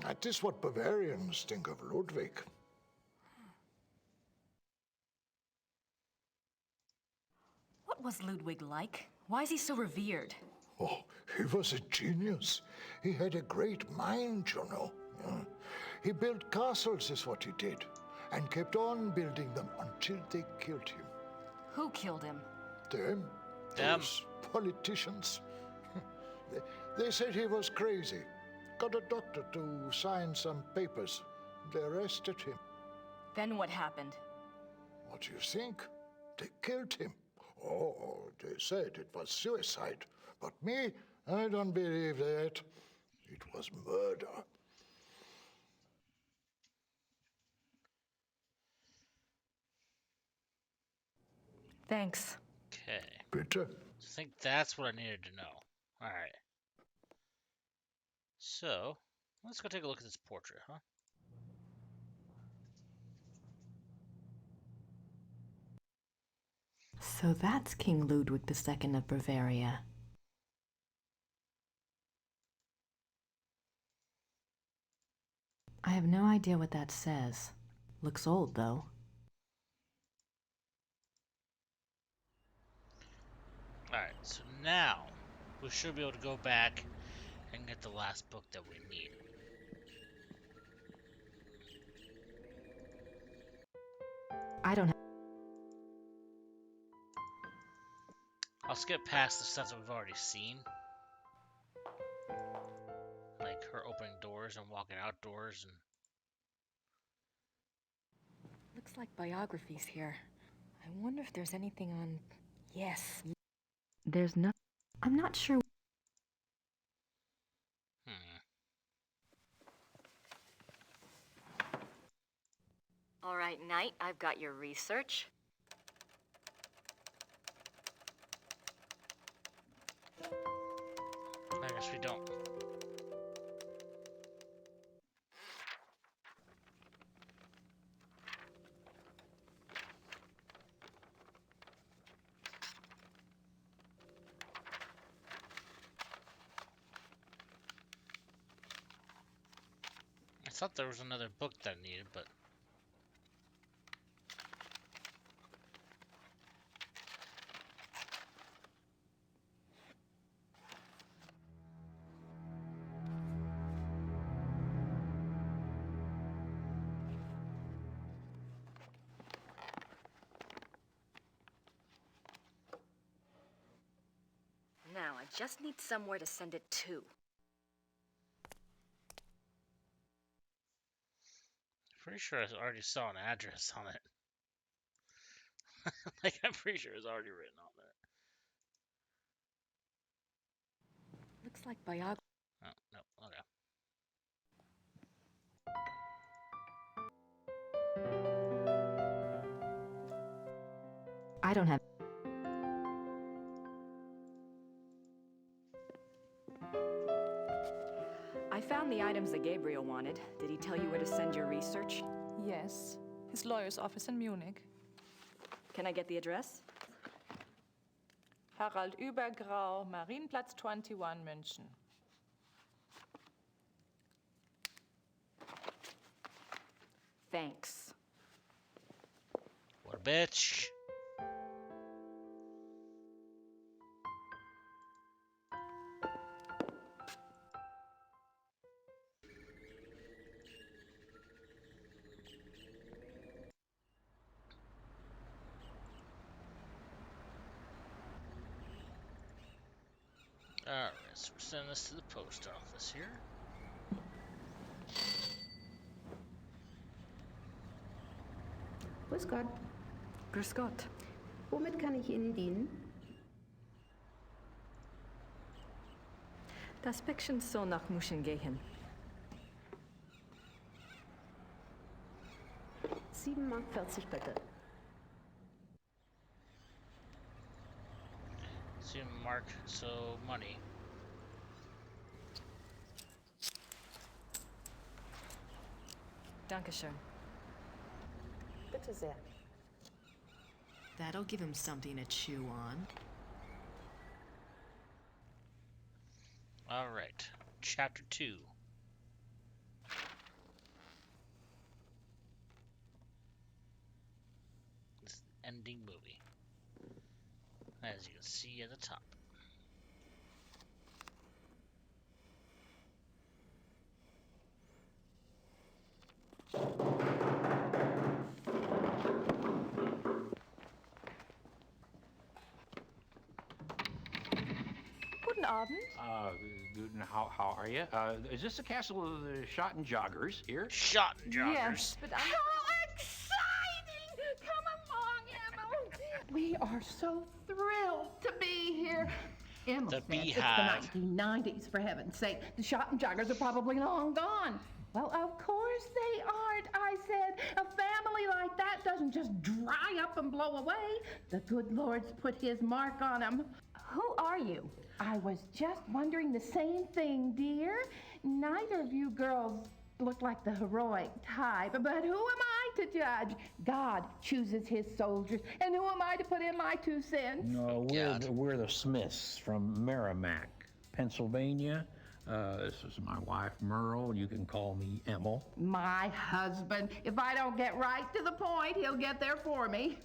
That is what Bavarians think of Ludwig. What was Ludwig like? Why is he so revered? Oh, he was a genius. He had a great mind, you know. He built castles, is what he did, and kept on building them until they killed him. Who killed him? Them? Those politicians. They said he was crazy. Got a doctor to sign some papers. They arrested him. Then what happened? What do you think? They killed him. Oh, they said it was suicide. But me, I don't believe that. It was murder. Thanks. Okay. Bitte? I think that's what I needed to know. Alright. So, let's go take a look at this portrait, huh? So that's King Ludwig II of Bavaria. I have no idea what that says. Looks old, though. Alright, so now we should be able to go back and get the last book that we need. I don't have... I'll skip past the stuff that we've already seen. Like her opening doors and walking outdoors and... Looks like biographies here. I wonder if there's anything on... Yes. There's no... I'm not sure... Knight, I've got your research. I guess we don't. I thought there was another book that I needed, but... Now, I just need somewhere to send it to. Pretty sure I already saw an address on it. Like, I'm pretty sure it's already written on there. Looks like biography. Oh, no, okay. I don't have... I found the items that Gabriel wanted. Did he tell you where to send your research? Yes, his lawyer's office in Munich. Can I get the address? Harald Übergrau, Marienplatz 21, München. Thanks. What a bitch. Alright, so we're sending this to the post office here. Grüß Gott. Grüß Gott. Womit kann ich Ihnen dienen? Das Päckchen soll nach München gehen. 7,40 Mark bitte. See Mark, so money. Dankeschön. Bitte sehr. That'll give him something to chew on. Alright, chapter 2. This is the ending movie, as you can see at the top. Guten Abend. How are you? Is this the castle of the Shot and Joggers here? Shot and Joggers. Yes, but I'm... How exciting! Come along, Emma. We are so thrilled to be here. Emma The Smith, Beehive. it's the 1990s, for heaven's sake. The Shot and Joggers are probably long gone. Well, of course they aren't, I said. A family like that doesn't just dry up and blow away. The good Lord's put his mark on them. Who are you? I was just wondering the same thing, dear. Neither of you girls look like the heroic type, but who am I to judge? God chooses his soldiers, and who am I to put in my 2 cents? No, we're the Smiths from Merrimack, Pennsylvania. This is my wife, Merle. You can call me Emil. My husband. If I don't get right to the point, he'll get there for me.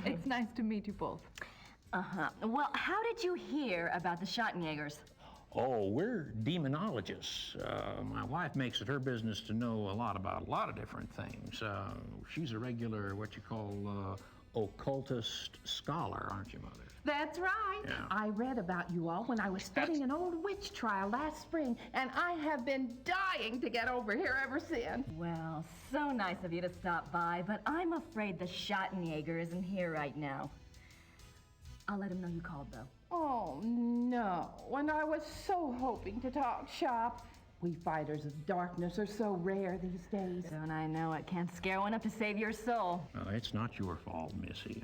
It's nice to meet you both. Uh-huh. Well, how did you hear about the Schottenjägers? Oh, we're demonologists. My wife makes it her business to know a lot about a lot of different things. She's a regular, what you call, occultist scholar, aren't you, Mother? That's right. Yeah. I read about you all when I was studying an old witch trial last spring, and I have been dying to get over here ever since. Well, so nice of you to stop by, but I'm afraid the Schottenjäger isn't here right now. I'll let him know you called, though. Oh, no. And I was so hoping to talk shop. We fighters of darkness are so rare these days. Don't I know it? Can't scare one up to save your soul. It's not your fault, Missy.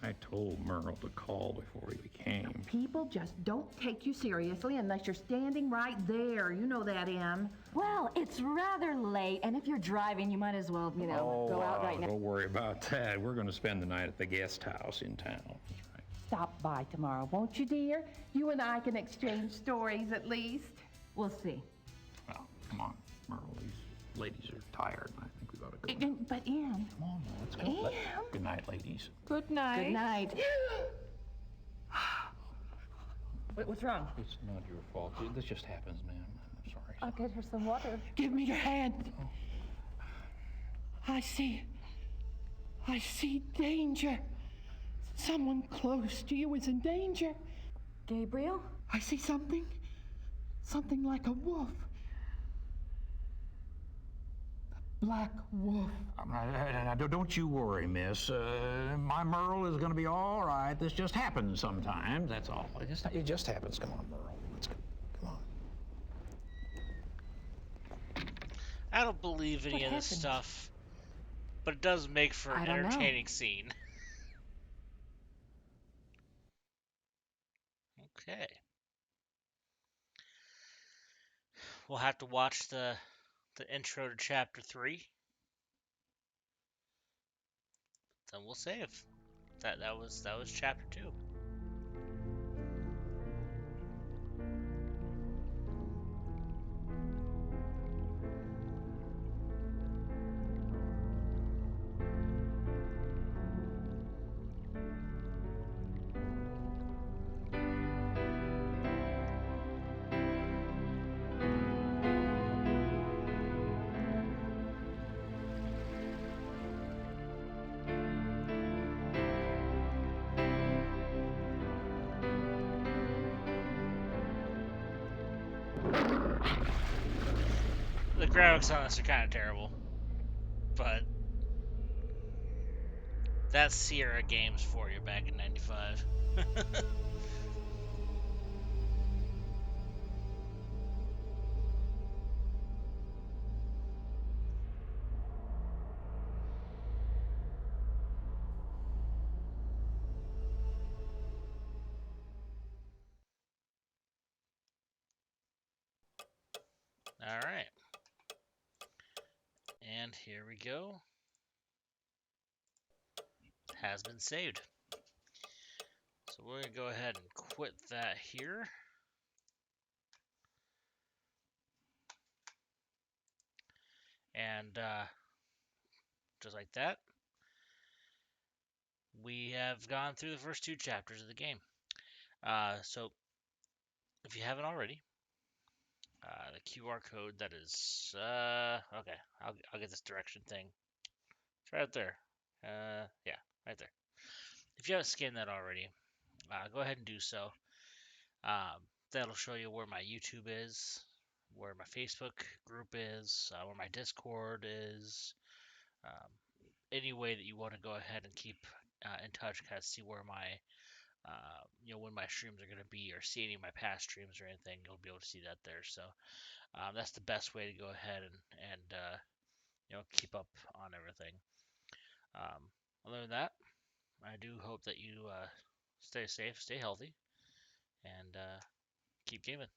I told Merle to call before he came. People just don't take you seriously unless you're standing right there. You know that, Em. Well, it's rather late, and if you're driving, you might as well, go out right now. Don't worry about that. We're going to spend the night at the guest house in town. That's right. Stop by tomorrow, won't you, dear? You and I can exchange stories at least. We'll see. Well, come on, Merle. These ladies are tired. I think we ought to go. But, Em. Come on, let's go. Em. Good night, ladies. Good night. Good night. What's wrong? It's not your fault. This just happens, ma'am. I'm sorry. I'll get her some water. Give me your hand. I see danger. Someone close to you is in danger. Gabriel? I see something like a wolf. A black wolf. Now, don't you worry, miss. My Merle is going to be all right. This just happens sometimes, that's all. It just happens. Come on, Merle. Let's go. Come on. I don't believe any of this stuff, but it does make for an entertaining scene. Okay. We'll have to watch the intro to chapter 3. Then we'll save. That was chapter 2. The graphics on this are kind of terrible, but that's Sierra Games for you back in '95. All right. And here we go. Has been saved. So we're going to go ahead and quit that here. And just like that, we have gone through the first 2 chapters of the game. So if you haven't already, the QR code that is okay. I'll get this direction thing. It's right there. Yeah, right there. If you haven't scanned that already, go ahead and do so. That'll show you where my YouTube is, where my Facebook group is, where my Discord is. Any way that you want to go ahead and keep in touch, kind of see where my when my streams are going to be, or see any of my past streams or anything, you'll be able to see that there. So that's the best way to go ahead and keep up on everything. Other than that, I do hope that you stay safe, stay healthy, and keep gaming.